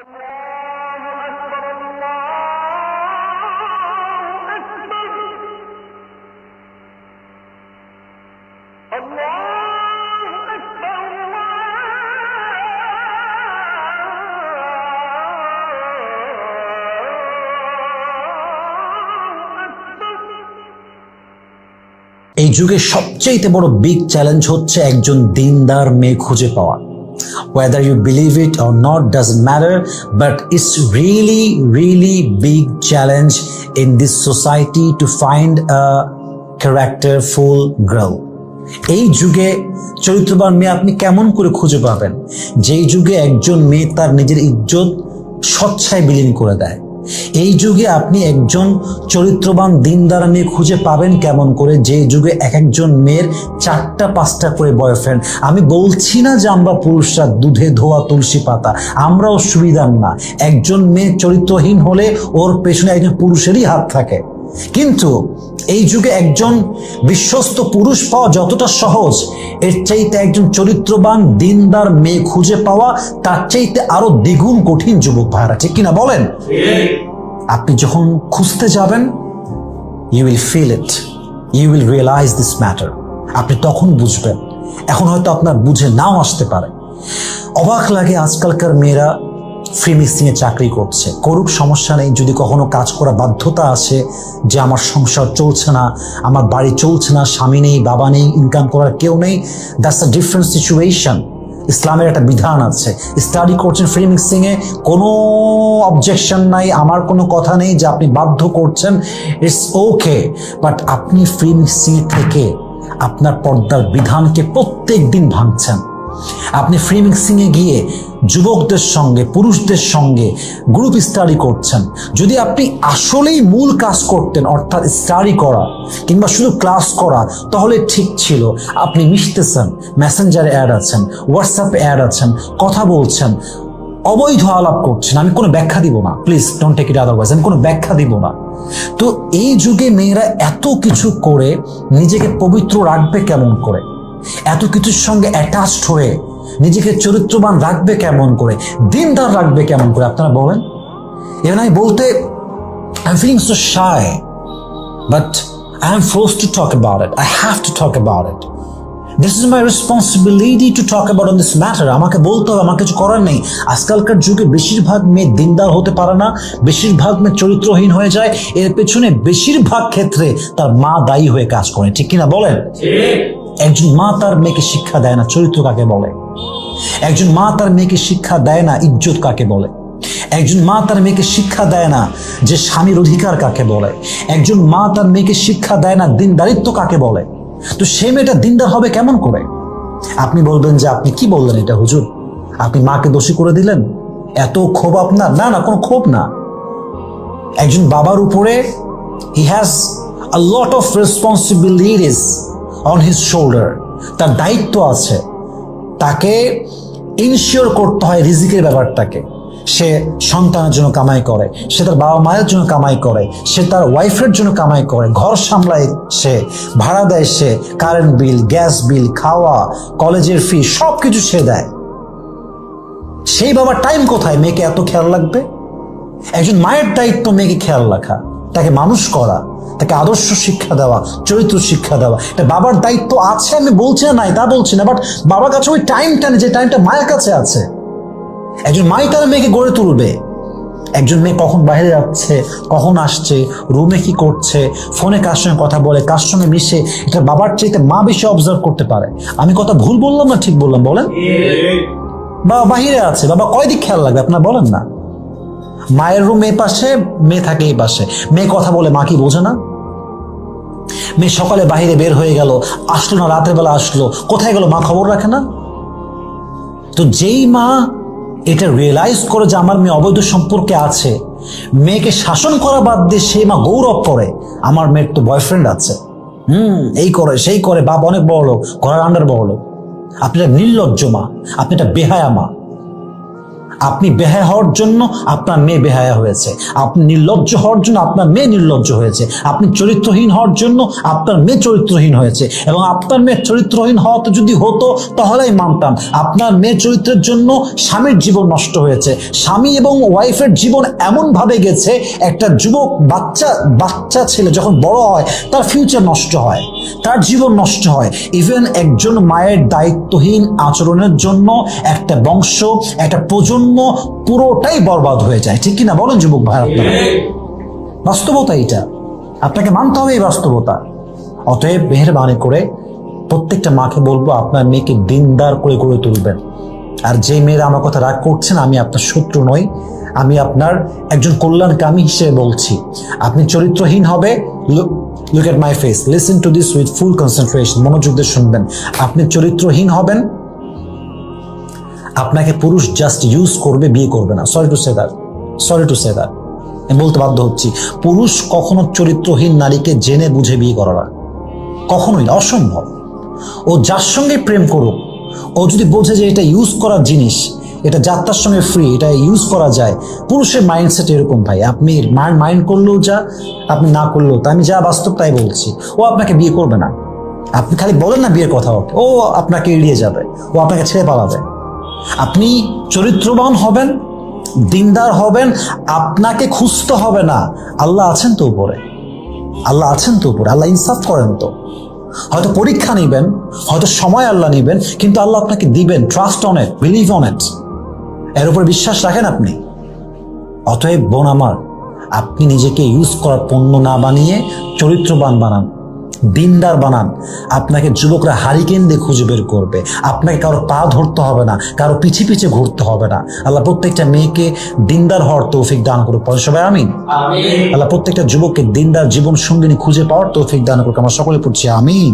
এই যুগে সবচেয়ে বড় বিগ চ্যালেঞ্জ হচ্ছে একজন দিনদার মেয়ে খুঁজে পাওয়া। Whether you believe it or not doesn't matter, but it's really big challenge in this society to find a characterful girl. এই যুগে চরিত্রবান মেয়ে আপনি কেমন করে খুঁজে পাবেন? যেই যুগে একজন মেয়ে তার নিজের ইজ্জত স্বচ্ছায় বিলীন করে দেয়। এই যুগে আপনি একজন চরিত্রবান দিনদার মেয়ে খুঁজে পাবেন কেমন করে? যে যুগে একজন মেয়ের 4টা-5টা করে বয়ফ্রেন্ড। আমি বলছি না যে আমরা পুরুষরা দুধে ধোয়া তুলসী পাতা, আমরাও সুবিধার না। একজন মেয়ে চরিত্রহীন হলে ওর পেছনে একজন পুরুষেরই হাত থাকে। কিন্তু এই যুগে একজন বিশ্বস্ত পুরুষ পাওয়া যতটা সহজ, এর চাইতে একজন চরিত্রবান দিনদার মেয়ে খুঁজে পাওয়া তার চাইতে আরো দ্বিগুণ কঠিন, যুবক ভাইরা, ঠিক কিনা বলেন? আপনি যখন খুঁজতে যাবেন, you will feel it, you will realise this matter. আপনি তখন বুঝবেন। এখন হয়তো আপনার বুঝে নাও আসতে পারে। অবাক লাগে আজকালকার মেয়েরা ফ্রি মিক্সিং এ চাকরি করছে। করুক, সমস্যা নেই। যদি কখনো কাজ করা বাধ্যতা আসে যে আমার সংসার চলছে না, আমার বাড়ি চলছে না, স্বামী নেই, বাবা নেই, ইনকাম করার কেউ নেই, দ্যাটস আ ডিফারেন্ট সিচুয়েশন। ইসলামের একটা বিধান আছে। স্টাডি করছেন ফ্রি মিক্সিং এ, কোনো অবজেকশন নাই, আমার কোনো কথা নেই যে আপনি বাধ্য করছেন, ইটস ওকে। বাট আপনি ফ্রি মিক্সিং থেকে আপনার পর্দার বিধানকে প্রত্যেক দিন ভাঙছেন। আপনি ফ্রি মিক্সিং এ গিয়ে যুবকদের সঙ্গে, পুরুষদের সঙ্গে গ্রুপ স্টাডি করছেন। যদি আপনি আসলেই মূল কাজ করতেন, অর্থাৎ স্টাডি করা কিংবা শুধু ক্লাস করা, তাহলে ঠিক ছিল। আপনি মিশতেছেন, মেসেঞ্জারে অ্যাড আছেন, হোয়াটসঅ্যাপে অ্যাড আছেন, কথা বলছেন, অবৈধ আলাপ করছেন। আমি কোনো ব্যাখ্যা দিব না, please don't take it otherwise. আমি কোনো ব্যাখ্যা দিব না। তো এই যুগে মেয়েরা এত কিছু করে নিজেকে পবিত্র রাখবে কেমন করে? এত কিছুর সঙ্গে অ্যাটাচড হয়ে নিজেকে চরিত্রবান রাখবে কেমন করে? দিনদার রাখবে কেমন করে? আপনারা বলেন। even I বলতে I'm feeling so shy, but I am forced to talk about it. I have to talk about it. This is my responsibility to talk about on this matter. আমাকে বলতে হবে, আমার কিছু করার নেই। আজকালকার যুগে বেশিরভাগ মেয়ে দিনদার হতে পারে না, বেশিরভাগ মেয়ে চরিত্রহীন হয়ে যায়। এর পেছনে বেশিরভাগ ক্ষেত্রে তার মা দায়ী হয়ে কাজ করে, ঠিক কিনা বলেন? একজন মা তার মেয়েকে শিক্ষা দেয় না চরিত্র কাকে বলে। একজন মা তার মেয়েকে শিক্ষা দেয় না ইজ্জত কাকে বলে। একজন মা তার মেয়েকে শিক্ষা দেয় না যে স্বামীর অধিকার কাকে বলে। একজন মা তার মেয়েকে শিক্ষা দেয় না দিনদারিত্ব কাকে বলে। তো সে মেয়েটা দিনদার হবে কেমন করে? আপনি বলবেন যে আপনি কি বললেন এটা হুজুর, আপনি মাকে দোষী করে দিলেন, এত ক্ষোভ আপনার? না না, কোনো ক্ষোভ না। একজন বাবার উপরে he has a lot of responsibilities on his shoulder. তার দায়িত্ব আছে। তাকে ইনশিওর করতে হয় রিজিকের ব্যাপারটাকে। সে সন্তানের জন্য কামাই করে, সে তার বাবা মায়ের জন্য কামাই করে, সে তার ওয়াইফের জন্য কামাই করে, ঘর সামলায়, সে ভাড়া দেয়, সে কারেন্ট বিল, গ্যাস বিল, খাওয়া, কলেজের ফি সবকিছু সে দেয়। সেই বাবার টাইম কোথায় মেয়েকে এত খেয়াল রাখবে? একজন মায়ের দায়িত্ব মেয়েকে খেয়াল রাখা, তাকে মানুষ করা, তাকে আদর্শ শিক্ষা দেওয়া, চরিত্র শিক্ষা দেওয়া। এটা বাবার দায়িত্ব আছে, আমি বলছি না নাই, তা বলছি না। বাট বাবার কাছে ওই টাইমটা নেই যে টাইমটা মায়ের কাছে আছে। একজন মাই তার মেয়েকে গড়ে তুলবে। একজন মেয়ে কখন বাইরে যাচ্ছে, কখন আসছে, রুমে কি করছে, ফোনে কার সঙ্গে কথা বলে, কার সঙ্গে মিশে, এটা বাবার চাইতে মা বেশি অবজার্ভ করতে পারে। আমি কথা ভুল বললাম না ঠিক বললাম? বলেন। বাবা বাহিরে আছে, বাবা কয়দিক খেয়াল লাগবে আপনার বলেন না? মায়ের রুম এই পাশে, মেয়ে থাকে এই পাশে। মেয়ে কথা বলে, মা কি বোঝে না? মেয়ে সকালে বাহিরে বের হয়ে গেল, আসলো না, রাতের বেলা আসলো, কোথায় গেল মা খবর রাখে না? তো যেই মা এটা রিয়েলাইজ করে যে আমার মেয়ে অবৈধ সম্পর্কে আছে, মেয়েকে শাসন করা বাদ দিয়ে সেই মা গৌরব করে আমার মেয়ের তো বয়ফ্রেন্ড আছে, এই করে সেই করে, বাবা অনেক বড় লোক, ঘরের আন্ডার বড় লোক। আপনি একটা নির্লজ্জ মা, আপনি একটা বেহায়া মা। আপনি বেহায়া হওয়ার জন্য আপনার মেয়ে বেহায়া হয়েছে, আপনি নির্লজ্জ হওয়ার জন্য আপনার মেয়ে নির্লজ্জ হয়েছে, আপনি চরিত্রহীন হওয়ার জন্য আপনার মেয়ে চরিত্রহীন হয়েছে। এবং আপনার মেয়ে চরিত্রহীন হওয়া তো যদি হতো তাহলেই মানতাম। আপনার মেয়ে চরিত্রের জন্য স্বামীর জীবন নষ্ট হয়েছে, স্বামী এবং ওয়াইফের জীবন এমন ভাবে গেছে, একটা যুবক বাচ্চা ছেলে যখন বড় হয় তার ফিউচার নষ্ট হয়, তার জীবন নষ্ট হয়। ইভেন একজন মায়ের দায়িত্বহীন আচরণের জন্য একটা বংশ, একটা প্রজন্ম পুরোটাই বরবাদ হয়ে যায়। ঠিক কিনা বলেন যুবক ভাই? আপনারা বাস্তবতা এটা, আপনাকে মানতে হবে এই বাস্তবতা। অতএব মেহেরবানি করে প্রত্যেকটা মাকে বলবো আপনার মেয়েকে দিনদার করে গড়ে তুলবেন। আর যে মেয়েরা আমার কথা রাগ করছেন, আমি আপনার শত্রু নই, আমি আপনার একজন কল্যাণকামী হিসেবে বলছি। আপনি চরিত্রহীন হবে, look at my face, listen to this with full concentration, মনোযোগ দিয়ে শুনবেন। আপনি চরিত্রহীন হবেন, আপনাকে পুরুষ জাস্ট ইউজ করবে, বিয়ে করবে না। সরি টু সে দ্যাট, আমি বলতে বাধ্য হচ্ছি, পুরুষ কখনো চরিত্রহীন নারীকে জেনে বুঝে বিয়ে করে না, কখনোই, অসম্ভব। ও যার সঙ্গে প্রেম করুক, ও যদি বোঝে যে এটা ইউজ করার জিনিস, এটা যাত্রার সঙ্গে ফ্রি, এটা ইউজ করা যায়। পুরুষের মাইন্ডসেট এরকম ভাই, আপনি মাইন্ড করলেও যা, আপনি না করলেও তা। আমি যা বাস্তব তাই বলছি। ও আপনাকে বিয়ে করবে না, আপনি খালি বলেন না বিয়ের কথা, ও আপনাকে এড়িয়ে যাবে, ও আপনাকে ছেড়ে পালাবে। আপনি চরিত্রবান হবেন, দিনদার হবেন, আপনাকে খুঁজতে হবে না। আল্লাহ আছেন তো উপরে, আল্লাহ আছেন তো উপরে, আল্লাহ ইনসাফ করেন তো। হয়তো পরীক্ষা নিবেন, হয়তো সময় আল্লাহ নিবেন, কিন্তু আল্লাহ আপনাকে দিবেন। Trust on it, believe on it, এর উপর বিশ্বাস রাখেন আপনি। অতএব বোন আমার, আপনি নিজেকে ইউজ করার পণ্য না বানিয়ে চরিত্রবান বানান, দিনদার বানান। আপনাকে যুবকরা হারিকেন দিয়ে খুঁজে বের করবে, আপনাকে কারো পা ধরতে হবে না, কারো পিছে পিছে ঘুরতে হবে না। আল্লাহ প্রত্যেকটা মেয়েকে দিনদার হওয়ার তৌফিক দান করুক, সবাই আমিন। আল্লাহ প্রত্যেকটা যুবককে দিনদার জীবন সঙ্গিনী খুঁজে পাওয়ার তৌফিক দান করুক, আমরা সকলে পড়ছি আমিন।